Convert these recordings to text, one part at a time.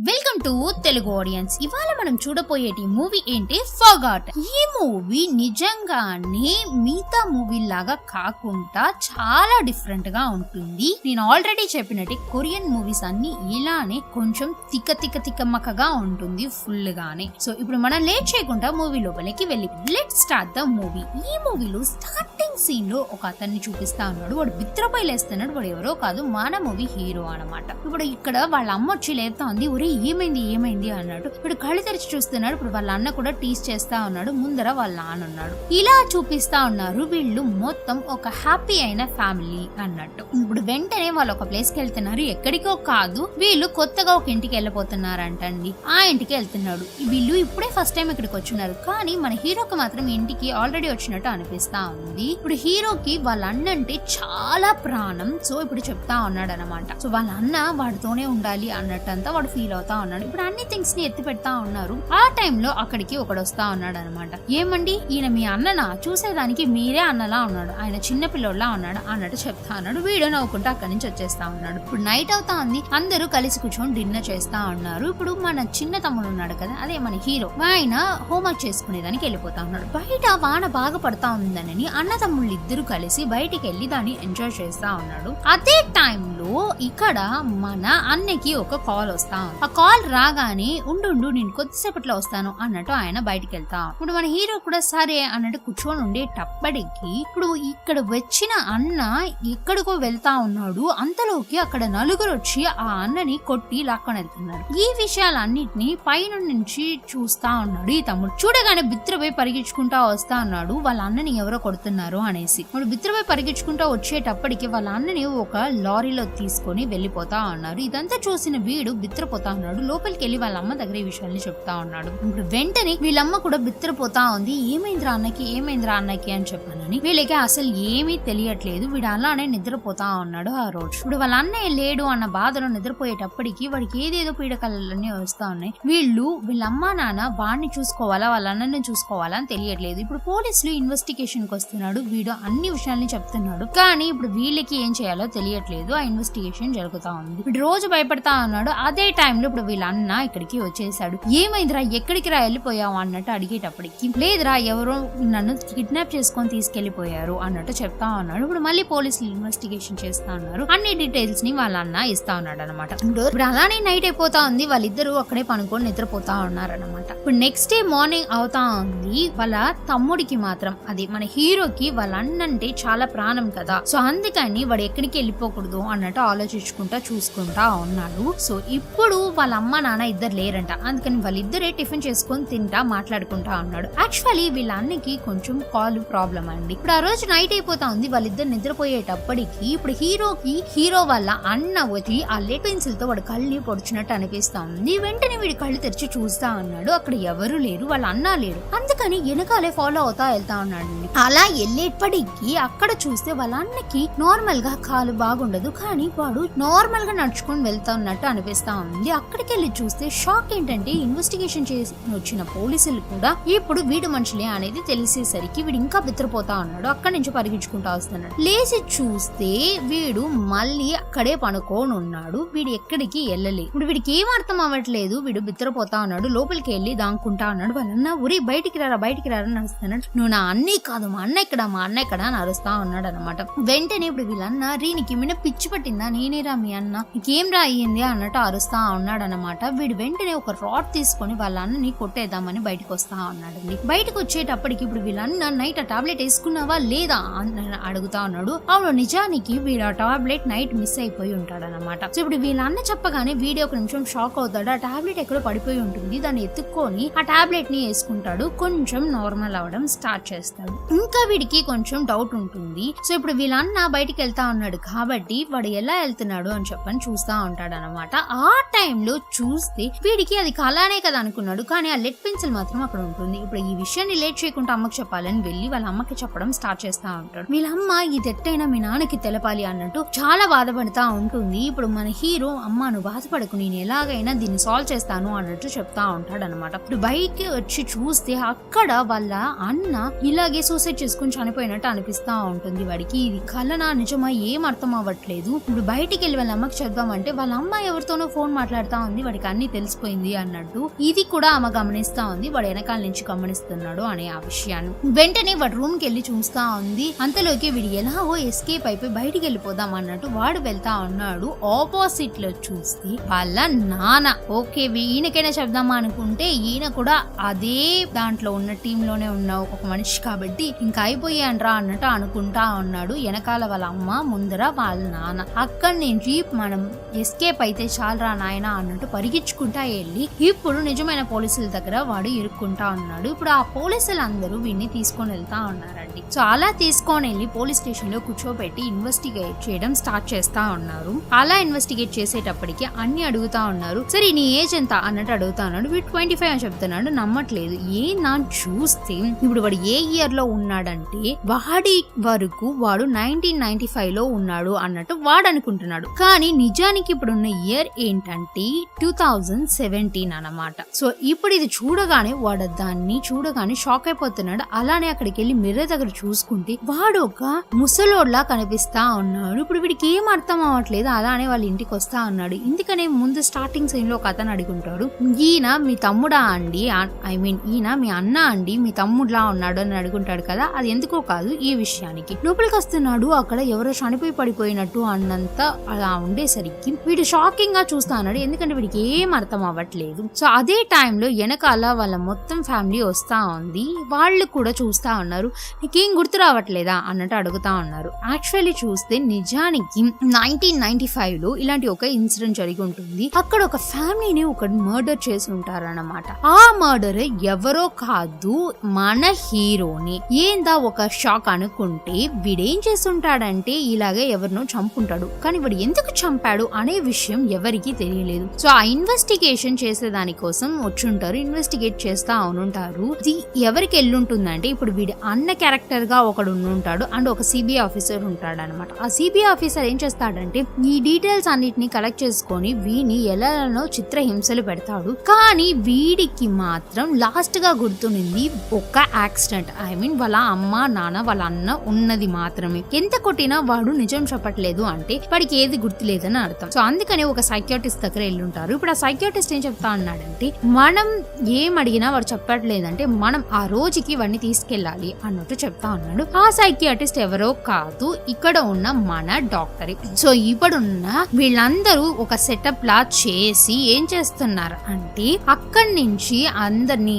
Welcome to Telugu audience. ఇవాళ మనం చూడబోయేటి movie ఏంటి, ఫర్గాట్. ఈ మూవీ నిజంగానే మిగతా మూవీ లాగా కాకుండా చాలా డిఫరెంట్ గా ఉంటుంది. నేను ఆల్రెడీ చెప్పినట్టు కొరియన్ మూవీస్ అన్ని ఇలానే కొంచెం తిక్కమక్కగా ఉంటుంది ఫుల్ గానే. సో ఇప్పుడు మనం లేట్ చేయకుండా మూవీ లోపలికి వెళ్ళి లెట్ స్టార్ట్ ద మూవీ. ఈ మూవీలో స్టార్టింగ్ సీన్ లో ఒక అతన్ని చూపిస్తా ఉన్నాడు. వాడు బిత్రపై లేస్తున్నాడు. వాడు ఎవరో కాదు, మన మూవీ హీరో అన్నమాట. ఇప్పుడు ఇక్కడ వాళ్ళ అమ్మ వచ్చి లేపుతా ఉంది. ఒరే ఏమైంది అన్నాడు. ఇప్పుడు కళ్ళు తెరిచి చూస్తున్నాడు. ఇప్పుడు వాళ్ళ అన్న కూడా టీస్ చేస్తా ఉన్నాడు. ముందర వాళ్ళ నాన్న ఉన్నాడు. ఇలా చూపిస్తా ఉన్నారు. వీళ్ళు మొత్తం ఒక హ్యాపీ అయిన ఫ్యామిలీ అన్నట్టు. ఇప్పుడు వెంటనే వాళ్ళు ఒక ప్లేస్ కి వెళ్తున్నారు. ఎక్కడికో కాదు, వీళ్ళు కొత్తగా ఒక ఇంటికి వెళ్ళిపోతున్నారంటండి. ఆ ఇంటికి వెళ్తున్నాడు. వీళ్ళు ఇప్పుడే ఫస్ట్ టైం ఇక్కడికి వచ్చున్నారు. కానీ మన హీరోకి మాత్రం ఇంటికి ఆల్రెడీ వచ్చినట్టు అనిపిస్తా ఉంది. ఇప్పుడు హీరోకి వాళ్ళ అన్న అంటే చాలా ప్రాణం. సో ఇప్పుడు చెప్తా ఉన్నాడు అనమాట. సో వాళ్ళ అన్న వాడితోనే ఉండాలి అన్నట్టంతా వాడు ఫీల్ అవుతా ఉన్నాడు. ఇప్పుడు అన్ని థింగ్స్ ని ఎత్తి పెడతా ఉన్నారు. ఆ టైంలో అక్కడికి ఒకడు వస్తా ఉన్నాడు అనమాట. ఏమండి, ఈయన మీ అన్ననా? చూసేదానికి మీరే అన్నలా ఉన్నాడు, ఆయన చిన్న పిల్లోడ్లా ఉన్నాడు అన్నట్టు చెప్తా ఉన్నాడు. వీడియో నవ్వుకుంటూ అక్కడి నుంచి వచ్చేస్తా ఉన్నాడు. ఇప్పుడు నైట్ అవుతా ఉంది. అందరూ కలిసి కూర్చొని డిన్నర్ చేస్తా ఉన్నారు. ఇప్పుడు మన చిన్న తమ్ముడు ఉన్నాడు కదా, అదే మన హీరో, ఆయన హోంవర్క్ చేసుకునేదానికి వెళ్ళిపోతా ఉన్నాడు. బయట వాన బాగా పడతా ఉందని అన్న తమ్ముళ్ళు ఇద్దరు కలిసి బయటికి వెళ్ళి దాన్ని ఎంజాయ్ చేస్తా ఉన్నాడు. అదే టైంలో ఇక్కడ మన అన్నకి ఒక కాల్ వస్తా ఉంది. ఆ కాల్ రాగానే ఉండు నేను కొద్దిసేపట్లో వస్తాను అన్నట్టు ఆయన బయటికి వెళ్తా. ఇప్పుడు మన హీరో కూడా సరే అన్నట్టు కూర్చొని ఉండేటప్పటికి ఇప్పుడు ఇక్కడ వచ్చిన అన్న ఎక్కడికో వెళ్తా ఉన్నాడు. అంతలోకి అక్కడ నలుగురు వచ్చి ఆ అన్నని కొట్టి లాక్కొని వెళ్తున్నారు. ఈ విషయాలన్నిటిని పైన నుంచి చూస్తా ఉన్నాడు ఈ తమ్ముడు. చూడగానే బిత్రపై పరిగెచ్చుకుంటా వస్తా ఉన్నాడు. వాళ్ళ అన్నని ఎవరో కొడుతున్నారు అనేసి. ఇప్పుడు బిత్రపై పరిగెచ్చుకుంటా వచ్చేటప్పటికి వాళ్ళ అన్నని ఒక లారీలో తీసుకొని వెళ్ళిపోతా ఉన్నారు. ఇదంతా చూసిన వీడు బిత్రపోతా ఉన్నాడు. లోపలికి వెళ్ళి వాళ్ళ అమ్మ దగ్గర ఈ విషయాన్ని చెప్తా ఉన్నాడు. ఇప్పుడు వెంటనే వీళ్ళమ్మ కూడా బిత్రపోతా ఉంది. ఏమైందిరా అన్నకి అని చెప్పానని. వీళ్ళకి అసలు ఏమీ తెలియట్లేదు. వీడు అలానే నిద్రపోతా ఉన్నాడు ఆ రోజు. ఇప్పుడు వాళ్ళ అన్నయ్య లేడు అన్న బాధలో నిద్రపోయేటప్పటికి వాడికి ఏదేదో పీడకలన్నీ వస్తా ఉన్నాయి. వీళ్ళ అమ్మ నాన్న వాడిని చూసుకోవాలా వాళ్ళ అన్నని చూసుకోవాలా అని తెలియట్లేదు. ఇప్పుడు పోలీసులు ఇన్వెస్టిగేషన్ కి వస్తున్నాడు. వీడు అన్ని విషయాల్ని చెప్తున్నాడు. కానీ ఇప్పుడు వీళ్ళకి ఏం చేయాలో తెలియట్లేదు. ఆ ఇన్వెస్టిగేషన్ జరుగుతా ఉంది. ఇప్పుడు రోజు భయపడతా ఉన్నాడు. అదే టైంలో ఇప్పుడు వీళ్ళ అన్న ఇక్కడికి వచ్చేసాడు. ఏమైందిరా, ఎక్కడికి రా వెళ్ళిపోయావు అన్నట్టు అడిగేటప్పటికి, లేదురా ఎవరో నన్ను కిడ్నాప్ చేసుకొని తీసుకెళ్లిపోయారు అన్నట్టు చెప్తా ఉన్నాడు. ఇప్పుడు మళ్ళీ పోలీసులు ఇన్వెస్టిగేషన్ చేస్తా ఉన్నారు. అన్ని డీటెయిల్స్ ని వాళ్ళ అన్న ఇస్తా ఉన్నాడు అనమాట. ఇప్పుడు అలానే నైట్ అయిపోతా ఉంది. వాళ్ళిద్దరు అక్కడే పనుకొని నిద్రపోతా ఉన్నారు అనమాట. ఇప్పుడు నెక్స్ట్ డే మార్నింగ్ అవుతా ఉంది. వాళ్ళ తమ్ముడికి మాత్రం, అది మన హీరోకి వాళ్ళ అన్న అంటే చాలా ప్రాణం కదా. సో అందుకని వాడు ఎక్కడికి వెళ్ళిపోకూడదు అన్నట్టు ఆలోచించుకుంటా చూసుకుంటా ఉన్నాడు. సో ఇప్పుడు వాళ్ళ అమ్మ నాన్న ఇద్దరు లేరంట. అందుకని వాళ్ళిద్దరే టిఫిన్ చేసుకొని తింటా మాట్లాడుకుంటా ఉన్నాడు. యాక్చువల్లీ వీళ్ళ అన్నకి కొంచెం కాలు ప్రాబ్లం అండి. ఇప్పుడు ఆ రోజు నైట్ అయిపోతా ఉంది. వాళ్ళిద్దరు నిద్రపోయేటప్పటికి ఇప్పుడు హీరో వాళ్ళ అన్న వచ్చి ఆ లెడ్ పెన్సిల్ తో వాడు కళ్ళని పొడిచినట్టు అనిపిస్తా ఉంది. వెంటనే వీడి కళ్ళు తెరిచి చూస్తా ఉన్నాడు. అక్కడ ఎవరు లేరు, వాళ్ళ అన్న లేరు. అందుకని వెనకాలే ఫాలో అవుతా వెళ్తా ఉన్నాడు. అలా వెళ్ళేటప్పటికి అక్కడ చూస్తే వాళ్ళ అన్నకి నార్మల్ గా కాలు బాగుండదు, కానీ వాడు నార్మల్ గా నడుచుకొని వెళ్తా ఉన్నట్టు అనిపిస్తా ఉంది. అక్కడికి వెళ్ళి చూస్తే షాక్ ఏంటంటే ఇన్వెస్టిగేషన్ చేసి వచ్చిన పోలీసులు కూడా ఇప్పుడు వీడు మనుషులే అనేది తెలిసేసరికి వీడు ఇంకా బిత్రపోతా ఉన్నాడు. అక్కడి నుంచి పరిగించుకుంటా వస్తున్నాడు. లేచి చూస్తే వీడు మళ్ళీ అక్కడే పనుకోని ఉన్నాడు. వీడు ఎక్కడికి వెళ్ళలేదు. ఇప్పుడు వీడికి ఏం అర్థం అవ్వట్లేదు. వీడు బిత్రపోతా ఉన్నాడు. లోపలికి వెళ్ళి దాంకుంటా ఉన్నాడు. వాళ్ళన్న ఊరి బయటికి రారా నడుస్తున్నాడు. నువ్వు నా అన్నీ కాదు, మా అన్న ఇక్కడ అని అరుస్తా ఉన్నాడు అనమాట. వెంటనే ఇప్పుడు వీళ్ళన్న రీనికి మిన్న పిచ్చి పట్టిందా, నేనేరా మీ అన్న, నీకేం రా అయ్యింది అన్నట్టు అరుస్తా ఉన్నాడు అనమాట. వీడు వెంటనే ఒక రాడ్ తీసుకొని వాళ్ళ అన్నని కొట్టేద్దామని బయటకు వస్తా ఉన్నాడండి. బయటకు వచ్చేటప్పటికి ఇప్పుడు వీళ్ళన్న నైట్ ఆ టాబ్లెట్ వేసుకున్నావా లేదా అని అడుగుతా ఉన్నాడు. అవును, నిజానికి వీడు ఆ టాబ్లెట్ నైట్ మిస్ అయిపోయి ఉంటాడు అనమాట. సో ఇప్పుడు వీళ్ళ అన్న చెప్పగానే వీడియో ఒక నిమిషం షాక్ అవుతాడు. ఆ టాబ్లెట్ ఎక్కడో పడిపోయి ఉంటుంది. దాన్ని ఎత్తుక్కొని ఆ టాబ్లెట్ ని వేసుకుంటాడు. కొంచెం నార్మల్ అవడం స్టార్ట్ చేస్తాడు. ఇంకా వీడికి కొంచెం డౌట్ ఉంటుంది. సో ఇప్పుడు వీళ్ళ అన్న బయటికి వెళ్తా ఉన్నాడు కాబట్టి వాడు ఎలా వెళ్తున్నాడు అని చెప్పని చూస్తా ఉంటాడు అనమాట. ఆ టైంలో చూస్తే వీడికి అది కళానే కదా అనుకున్నాడు, కానీ ఆ లెడ్ పెన్సిల్ మాత్రం అక్కడ ఉంటుంది. ఇప్పుడు ఈ విషయాన్ని లేట్ చేయకుండా అమ్మకి చెప్పాలని వెళ్ళి వాళ్ళ అమ్మకి చెప్పడం స్టార్ట్ చేస్తా ఉంటాడు. వీళ్ళమ్మ ఇది ఎట్టయినా మీ నాన్నకి తెలపాలి అన్నట్టు చాలా బాధపడతా ఉంటుంది. ఇప్పుడు మన హీరో, అమ్మ నువ్వు బాధపడకు, నేను ఎలాగైనా దీన్ని సాల్వ్ చేస్తాను అన్నట్టు చెప్తా ఉంటాడు అనమాట. ఇప్పుడు బయటికి వచ్చి చూస్తే అక్కడ వాళ్ళ అన్న ఇలాగే సూసైడ్ చేసుకుని చనిపోయినట్టు అనిపిస్తా ఉంటుంది. వాడికి ఇది కలనా నిజమా ఏం అర్థం అవ్వట్లేదు. ఇప్పుడు బయటికి వెళ్ళి వాళ్ళ అమ్మకి చెప్దామంటే వాళ్ళ అమ్మ ఎవరితోనో ఫోన్ మాట్లాడుతూ మాట్లాడుతా ఉంది, వాడికి అన్ని తెలిసిపోయింది అన్నట్టు. ఇది కూడా ఆమె గమనిస్తా ఉంది, వాడు వెనకాల నుంచి గమనిస్తున్నాడు అనే ఆ విషయాన్ని. వెంటనే వాడు రూమ్ కి వెళ్ళి చూస్తా ఉంది. అంతలోకి వీడు ఎలాగో ఎస్కేప్ అయిపోయి బయటికి వెళ్ళిపోదాం అన్నట్టు వాడు వెళ్తా ఉన్నాడు. ఆపోజిట్ లో చూస్తే వాళ్ళ నాన్న. ఓకే ఈయనకైనా చెప్దామా అనుకుంటే ఈయన కూడా అదే దాంట్లో ఉన్న టీమ్ లోనే ఉన్న ఒక మనిషి కాబట్టి ఇంకా అయిపోయాన్రా అన్నట్టు అనుకుంటా ఉన్నాడు. వెనకాల వాళ్ళ అమ్మ, ముందర వాళ్ళ నాన్న. అక్కడి నుంచి మనం ఎస్కేప్ అయితే చాలరా నాయన అన్నట్టు పరిగించుకుంటా వెళ్ళి ఇప్పుడు నిజమైన పోలీసుల దగ్గర వాడు ఇరుక్కుంటా ఉన్నాడు. ఇప్పుడు ఆ పోలీసులు అందరూ వీడిని తీసుకొని వెళ్తా ఉన్నారండి. సో అలా తీసుకొని వెళ్ళి పోలీస్ స్టేషన్ లో కూర్చోబెట్టి ఇన్వెస్టిగేట్ చేయడం స్టార్ట్ చేస్తా ఉన్నారు. అలా ఇన్వెస్టిగేట్ చేసేటప్పటికి అన్ని అడుగుతా ఉన్నారు. సరే నీ ఏజ్ ఎంత అన్నట్టు అడుగుతా ఉన్నాడు. వీడు 25 అని చెప్తున్నాడు. నమ్మట్లేదు. చూస్తే ఇప్పుడు వాడు ఏ ఇయర్ లో ఉన్నాడంటే వాడి వరకు వాడు 1995 లో ఉన్నాడు అన్నట్టు వాడు అనుకుంటున్నాడు. కానీ నిజానికి ఇప్పుడు ఉన్న ఇయర్ ఏంటంటే 2017 అన్నమాట. సో ఇప్పుడు ఇది చూడగానే వాడు దాన్ని చూడగానే షాక్ అయిపోతున్నాడు. అలానే అక్కడికి వెళ్ళి మిర్రర్ దగ్గర చూసుకుంటే వాడు ఒక ముసలోడ్లా కనిపిస్తా ఉన్నాడు. ఇప్పుడు వీడికి ఏం అర్థం అవ్వట్లేదు. అలానే వాళ్ళ ఇంటికి వస్తా ఉన్నాడు. ఎందుకనే ముందు స్టార్టింగ్ సీన్ లో ఒక అతను అడుగుంటాడు, ఈయన మీ తమ్ముడా అండి, ఈయన మీ అన్న అండి, మీ తమ్ముడులా ఉన్నాడు అని అడుగుంటాడు కదా. అది ఎందుకో కాదు, ఈ విషయానికి లోపలికి వస్తున్నాడు. అక్కడ ఎవరో చనిపోయి పడిపోయినట్టు అన్నంత అలా ఉండేసరికి వీడు షాకింగ్ గా చూస్తా ఉన్నాడు. ఎందుకంటే వీడికి ఏం అర్థం అవ్వట్లేదు. సో అదే టైంలో వెనకాల వాళ్ళ మొత్తం ఫ్యామిలీ వస్తా ఉంది. వాళ్ళు కూడా చూస్తా ఉన్నారు. నీకేం గుర్తు రావట్లేదా అన్నట్టు అడుగుతా ఉన్నారు. యాక్చువల్లీ చూస్తే నిజానికి 1995 లో ఇలాంటి ఒక ఇన్సిడెంట్ జరిగి ఉంటుంది. అక్కడ ఒక ఫ్యామిలీని ఒక మర్డర్ చేసి ఉంటారన్నమాట. ఆ మర్డర్ ఎవరో కాదు, మన హీరోని. ఏందా ఒక షాక్ అనుకుంటే వీడేం చేస్తుంటాడంటే ఇలాగే ఎవరినో చంపుంటాడు. కానీ వాడు ఎందుకు చంపాడు అనే విషయం ఎవరికి తెలియలేదు. సో ఆ ఇన్వెస్టిగేషన్ చేసేదాని కోసం వచ్చుంటారు, ఇన్వెస్టిగేట్ చేస్తా ఉంటారు. ఇది ఎవరికి వెళ్ళుంటుందంటే ఇప్పుడు వీడి అన్న క్యారెక్టర్ గా ఒకడు ఉంటాడు అండ్ ఒక సిబిఐ ఆఫీసర్ ఉంటాడు అనమాట. ఆ సిబిఐ ఆఫీసర్ ఏం చేస్తాడంటే ఈ డీటెయిల్స్ అన్నిటిని కలెక్ట్ చేసుకొని వీడిని ఎలానో చిత్రహింసలు పెడతాడు. కానీ వీడికి మాత్రం లాస్ట్ గా గుర్తునింది ఒక యాక్సిడెంట్. వాళ్ళ అమ్మ నాన్న వాళ్ళ అన్న ఉన్నది మాత్రమే. ఎంత కొట్టినా వాడు నిజం చెప్పట్లేదు అంటే వాడికి ఏది గుర్తులేదని అర్థం. సో అందుకని ఒక సైకియాట్రిస్ట్ దగ్గర వెళ్ళుంటారు. ఇప్పుడు ఆ సైకియాట్రిస్ట్ ఏం చెప్తా అన్నాడంటే మనం ఏం అడిగినా వాడు చెప్పట్లేదంటే మనం ఆ రోజుకి వాడిని తీసుకెళ్లాలి అన్నట్టు చెప్తా ఉన్నాడు. ఆ సైకియాట్రిస్ట్ ఎవరో కాదు, ఇక్కడ ఉన్న మన డాక్టర్. సో ఇప్పుడున్న వీళ్ళందరూ ఒక సెటప్ లా చేసి ఏం చేస్తున్నారు అంటే అక్కడి నుంచి అందరినీ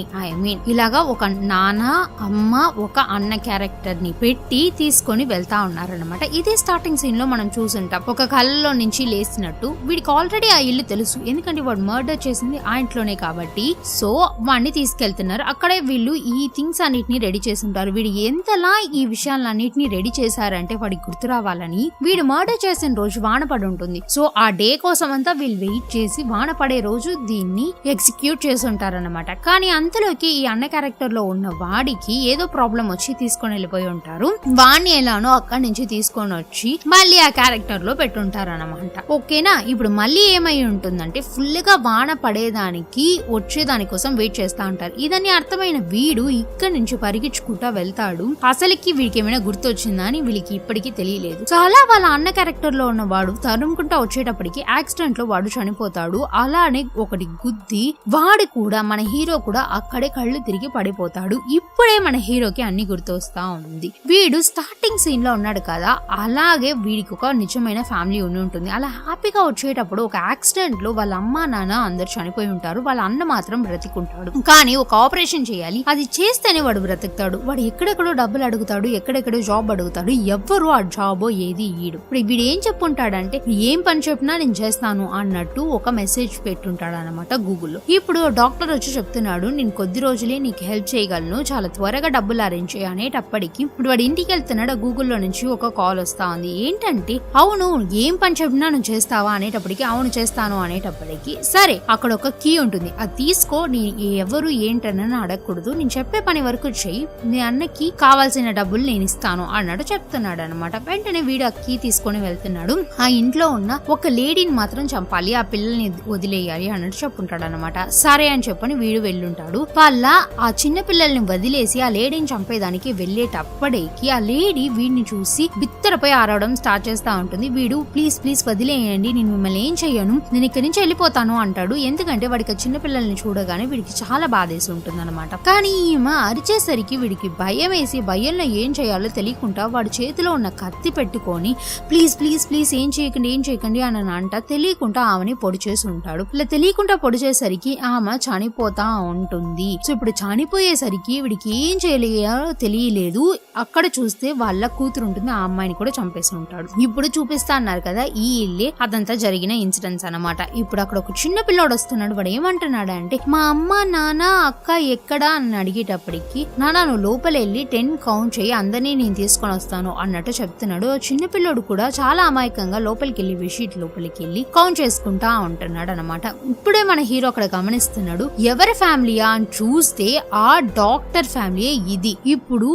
ఇలాగా ఒక నాన్న, అమ్మ, ఒక అన్న క్యారెక్టర్ ని పెట్టి తీసుకొని వెళ్తా ఉన్నారనమాట. ఇదే స్టార్టింగ్ సీన్ లో మనం చూసుంటాం. ఒక కళ్ళలో నుంచి లేసినట్టు వీడికి ఆల్రెడీ ఆ ఇల్లు తెలుసు, ఎందుకంటే వాడు మర్డర్ చేసింది ఆ ఇంట్లోనే కాబట్టి. సో వాడిని తీసుకెళ్తున్నారు. అక్కడే వీళ్ళు ఈ థింగ్స్ అన్నిటిని రెడీ చేసి ఉంటారు. వీడు ఎంతలా ఈ విషయాలన్నిటిని రెడీ చేశారంటే వాడికి గుర్తు రావాలని. వీడు మర్డర్ చేసిన రోజు వాన పడి ఉంటుంది. సో ఆ డే కోసం అంతా వీళ్ళు వెయిట్ చేసి వాన పడే రోజు దీన్ని ఎగ్జిక్యూట్ చేసి ఉంటారన్నమాట. కానీ అంతలోకి ఈ అన్న క్యారెక్టర్ లో ఉన్న వాడికి ఏదో ప్రాబ్లం వచ్చి తీసుకొని వెళ్ళిపోయి ఉంటారు. వాడిని ఎలానో అక్కడి నుంచి తీసుకొని వచ్చి మళ్ళీ ఆ క్యారెక్టర్ లో పెట్టుంటారు అనమాట. ఓకేనా. ఇప్పుడు మళ్ళీ ఏమై ఉంటుందంటే ఫుల్ గా వాన పడేదానికి వచ్చేదాని కోసం వెయిట్ చేస్తా ఉంటారు. ఇదని అర్థమైన వీడు ఇక్కడి నుంచి పరిగించుకుంటా వెళ్తాడు. అసలుకి వీడికి ఏమైనా గుర్తొచ్చిందా అని వీళ్ళకి ఇప్పటికీ తెలియలేదు. చాలా వాళ్ళ అన్న క్యారెక్టర్ లో ఉన్న వాడు తరుముకుంటా వచ్చేటప్పటికి యాక్సిడెంట్ లో వాడు చనిపోతాడు. అలానే ఒకటి గుద్ది వాడు కూడా మన హీరో కూడా అక్కడే కళ్ళు తిరిగి పడిపోతాడు. ఇప్పుడే మన హీరోకి అన్ని గుర్తొస్తా ఉంది. వీడు స్టార్టింగ్ సీన్ లో ఉన్నాడు కదా, అలాగే వీడికి ఒక నిజమైన ఫ్యామిలీ ఉండి ఉంటుంది. అలా హ్యాపీగా వచ్చేటప్పుడు ఒక యాక్సిడెంట్ లో వాళ్ళ అమ్మ నాన్న అందరు చనిపోయి ఉంటారు. వాళ్ళ అన్న మాత్రం బ్రతికుంటాడు. కానీ ఒక ఆపరేషన్ చేయాలి, అది చేస్తేనే వాడు బ్రతుకుతాడు. వాడు ఎక్కడెక్కడో డబ్బులు అడుగుతాడు, ఎక్కడెక్కడో జాబ్ అడుగుతాడు. ఎవ్వరు ఆ జాబో ఏది ఈడు. ఇప్పుడు వీడు ఏం చెప్పుంటాడంటే ఏం పని చెప్పినా నేను చేస్తాను అన్నట్టు ఒక మెసేజ్ పెట్టుంటాడు అనమాట గూగుల్లో. ఇప్పుడు డాక్టర్ వచ్చి చెప్తున్నాడు, నేను కొద్ది రోజులే నీకు హెల్ప్ చేయగలను, చాలా త్వరగా డబ్బులు అరేంజ్ చేయ అనేటప్పటికి ఇప్పుడు వాడు ఇంటికి వెళ్తున్నాడు. గూగుల్లో నుంచి ఒక కాల్ వస్తా ఉంది. ఏంటంటే అవును ఏం పని చెప్పినా నువ్వు చేస్తావా అనేటప్పటికి అవును చేస్తాను అనేటప్పటికి సరే అక్కడ ఒక కీ ఉంటుంది, అది తీసుకో, నీ ఎవరు ఏంటని అడగకూడదు, నేను చెప్పే పని వరకు చెయ్యి, నీ అన్నకి కావాల్సిన డబ్బులు నేను ఇస్తాను అన్నట్టు చెప్తున్నాడు అనమాట. వెంటనే వీడు ఆ కీ తీసుకొని వెళ్తున్నాడు. ఆ ఇంట్లో ఉన్న ఒక లేడీని మాత్రం చంపాలి, ఆ పిల్లల్ని వదిలేయాలి అన్నట్టు చెప్పుంటాడు అనమాట. సరే అని చెప్పని వీడు వెళ్ళుంటాడు. వాళ్ళ ఆ చిన్న పిల్లల్ని వదిలేసి ఆ లేడీని చంపేదానికి వెళ్ళేటప్పటికి ఆ లేడీ వీడిని చూసి బిత్తరపై ఆరవడం స్టార్ట్ చేస్తా ఉంటుంది. వీడు ప్లీజ్ ప్లీజ్ వదిలేయండి, నేను మిమ్మల్ని ఏం చెయ్యను, నేను ఇక్కడి నుంచి వెళ్ళిపోతాను అంటాడు. ఎందుకంటే వాడికి చిన్నపిల్లల్ని చూడగానే వీడికి చాలా బాధేసి ఉంటుంది అనమాట. కానీ ఈమె అరిచేసరికి వీడికి భయం వేసి భయంలో ఏం చేయాలో తెలియకుండా వాడి చేతిలో ఉన్న కత్తి పెట్టుకొని ప్లీజ్ ప్లీజ్ ప్లీజ్ ఏం చేయకండి అని అంట తెలియకుండా ఆమెని పొడి చేసి ఉంటాడు. ఇలా తెలియకుండా పొడి చేసరికి ఆమె చనిపోతా ఉంటుంది. సో ఇప్పుడు చనిపోయేసరికి వీడికి ఏం చేయలేదో తెలియలేదు. అక్కడ చూస్తే వాళ్ళ కూతురు ఉంటుంది, ఆ అమ్మాయిని కూడా చంపేసి ఉంటాడు. ఇప్పుడు చూపిస్తా అన్నారు కదా, ఈ ఇల్లే అదంతా జరిగిన ఇన్సిడెంట్స్ అనమాట. ఇప్పుడు అక్కడ ఒక చిన్న పిల్లోడు వస్తున్నాడు. వాడు ఏమంటున్నాడు అంటే మా అమ్మ నాన్న అక్క ఎక్కడా అని అడిగేటప్పటికి నాన్న నువ్వు లోపల వెళ్ళి 10 కౌంట్ చేయి, అందరినీ నేను తీసుకొని వస్తాను అన్నట్టు చెప్తున్నాడు. చిన్న పిల్లోడు కూడా చాలా అమాయకంగా లోపలికి వెళ్ళి బెడ్షీట్ లోపలికి వెళ్ళి కౌంట్ చేసుకుంటా ఉంటున్నాడు అనమాట. ఇప్పుడే మన హీరో అక్కడ గమనిస్తున్నాడు ఎవరి ఫ్యామిలీయా అని చూస్తే ఆ డాక్టర్ ఫ్యామిలీ ఇది. ఇప్పుడు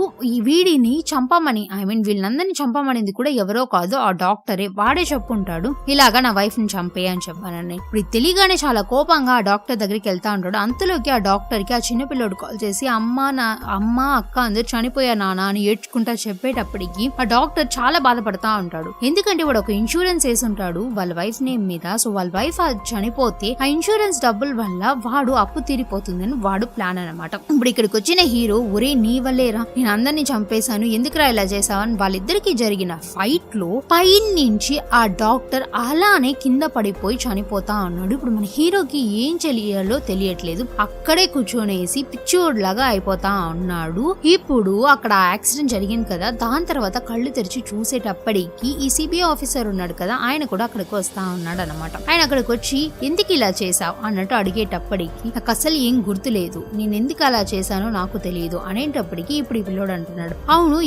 వీడిని చంపమని వీళ్ళందరినీ చంపమనింది కూడా ఎవరో కాదు ఆ డాక్టరే. వాడే చెప్పుంటాడు ఇలాగా నా వైఫ్ ని చంపే అని చెప్పానని. ఇప్పుడు తెలియగానే చాలా కోపంగా ఆ డాక్టర్ దగ్గరికి వెళ్తా ఉంటాడు. అంతలోకి ఆ డాక్టర్ కి ఆ చిన్నపిల్లడు కాల్ చేసి అమ్మ అక్క అందరు చనిపోయా నాన్న అని ఏడ్చుకుంటా చెప్పేటప్పటికి ఆ డాక్టర్ చాలా బాధపడతా ఉంటాడు. ఎందుకంటే వాడు ఒక ఇన్సూరెన్స్ వేసి ఉంటాడు వాళ్ళ వైఫ్ నేమ్ మీద. సో వాళ్ళ వైఫ్ చనిపోతే ఆ ఇన్సూరెన్స్ డబ్బుల వల్ల వాడు అప్పు తీరిపోతుందని వాడు ప్లాన్ అనమాట. ఇప్పుడు ఇక్కడికి వచ్చిన హీరో ఒరే నీ వల్లేరా నేను అందరినీ చంపేశాను ఎందుకురా ఇలా చేసావని వాళ్ళిద్దరికి జరిగిన ఫైట్ లో పై నుంచి ఆ డాక్టర్ అలానే కింద పడిపోయి చనిపోతా ఉన్నాడు. ఇప్పుడు మన హీరోకి ఏం చేయాలో తెలియట్లేదు. అక్కడే కూర్చొనేసి పిచ్చోడ్లాగా అయిపోతా ఉన్నాడు. ఇప్పుడు అక్కడ యాక్సిడెంట్ జరిగింది కదా, దాని తర్వాత కళ్ళు తెరిచి చూసేటప్పటికి ఈ సిబిఐ ఆఫీసర్ ఉన్నాడు కదా, ఆయన కూడా అక్కడికి వస్తా ఉన్నాడు అనమాట. ఆయన అక్కడికి వచ్చి ఎందుకు ఇలా చేసావు అన్నట్టు అడిగేటప్పటికి నాకు అసలు ఏం గుర్తులేదు, నేను ఎందుకు అలా చేశానో నాకు తెలియదు అనేటప్పటికి ఇప్పుడు ఈ పిల్లోడు అంటున్నాడు అవును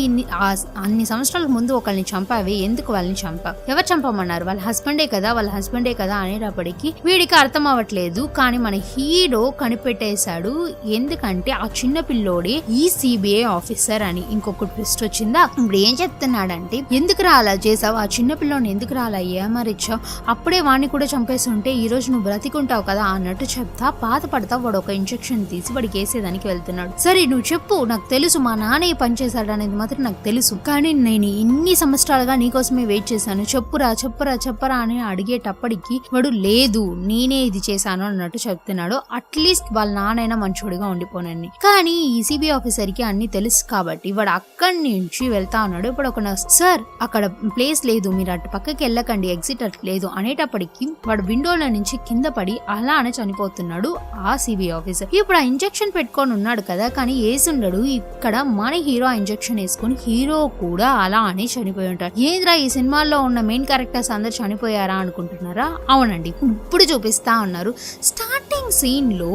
అన్ని సంవత్సరాల ముందు ఒకళ్ళని చంపావే, ఎందుకు వాళ్ళని చంపా, ఎవరు చంపమన్నారు, వాళ్ళ హస్బెండే కదా అనేటప్పటికి వీడికి అర్థం అవ్వట్లేదు. కానీ మన హీరో కనిపెట్టేశాడు. ఎందుకంటే ఆ చిన్న పిల్లోడే ఈ సిబిఐ ఆఫీసర్ అని. ఇంకొక ట్విస్ట్ వచ్చిందా. ఇప్పుడు ఏం చెప్తున్నాడంటే ఎందుకురా అలా చేసావు, ఆ చిన్న పిల్లోని ఎందుకురా అలా ఏమరిచ్చావు, అప్పుడే వాడిని కూడా చంపేసి ఉంటే ఈ రోజు నువ్వు బ్రతికుంటావు కదా అన్నట్టు చెప్తా బాధపడతా వాడు ఒక ఇంజెక్షన్ తీసి వాడికి వేసేదానికి వెళ్తున్నాడు. సరే నువ్వు చెప్పు, నాకు తెలుసు మా నాన్న పనిచేశాడు అనేది మాత్రం నాకు తెలుసు, కానీ నేను ఇన్ని సంవత్సరాలుగా నీకోసమే వెయిట్ చేశాను, చెప్పురా అని అడిగేటప్పటికి వాడు లేదు నేనే ఇది చేశాను అన్నట్టు చెప్తున్నాడు. అట్లీస్ట్ వాళ్ళ నాన్నైనా మంచోడిగా ఉండిపోనని. కానీ ఈ సిబిఐ ఆఫీసర్ కి అన్ని తెలుసు కాబట్టి వాడు అక్కడి నుంచి వెళ్తా ఉన్నాడు. ఇప్పుడు ఒక సార్ అక్కడ ప్లేస్ లేదు, మీరు అటు పక్కకి వెళ్ళకండి, ఎగ్జిట్ అట్లేదు అనేటప్పటికి వాడు విండోల నుంచి కింద పడి అలానే చనిపోతున్నాడు ఆ సిబిఐ ఆఫీసర్. ఇప్పుడు ఆ ఇంజెక్షన్ పెట్టుకొని ఉన్నాడు కదా, కానీ వేసుండడు. ఇక్కడ మన హీరో ఆ ఇంజెక్షన్ వేసుకుని హీరో కూడా అలా అని చనిపోయి ఉంటాడు. ఏంద్రా ఈ సినిమాల్లో ఉన్న మెయిన్ క్యారెక్టర్స్ అందరు చనిపోయారా అనుకుంటున్నారా? అవునండి, ఇప్పుడు చూపిస్తా ఉన్నారు. స్టార్టింగ్ సీన్ లో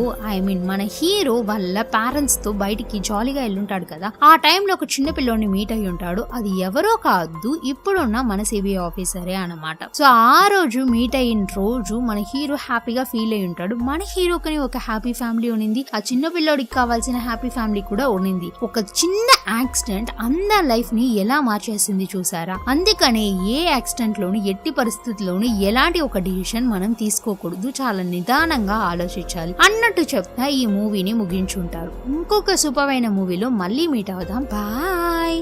మన హీరో వాళ్ళ పేరెంట్స్ తో బయటికి జాలీగా వెళ్ళుంటాడు కదా, ఆ టైంలో ఒక చిన్న పిల్లోని మీట్ అయ్యి ఉంటాడు. అది ఎవరో కాదు ఇప్పుడున్న మన సిబిఐ ఆఫీసరే అన్నమాట. సో ఆ రోజు మీట్ అయిన రోజు మన హీరో హ్యాపీగా ఫీల్ అయి ఉంటాడు. మన హీరోకి ఒక హ్యాపీ ఫ్యామిలీ ఉన్నింది, ఆ చిన్న పిల్లోడికి కావాల్సిన హ్యాపీ ఫ్యామిలీ కూడా ఉన్నింది. ఒక చిన్న యాక్సిడెంట్ అందరి లైఫ్ ని ఎలా మార్చేసింది చూసారా. అందుకనే ఏ యాక్సిడెంట్ లోని ఎట్టి పరిస్థితుల్లోని ఎలాంటి ఒక డిసిషన్ మనం తీసుకోకూడదు, చాలా నిదానంగా ఆలోచించాలి అన్నట్టు చెప్తా ఈ మూవీని ముగించుంటారు. ఇంకొక సూపర్ అయిన మూవీలో మళ్ళీ మీట్ అవుదాం. బాయ్.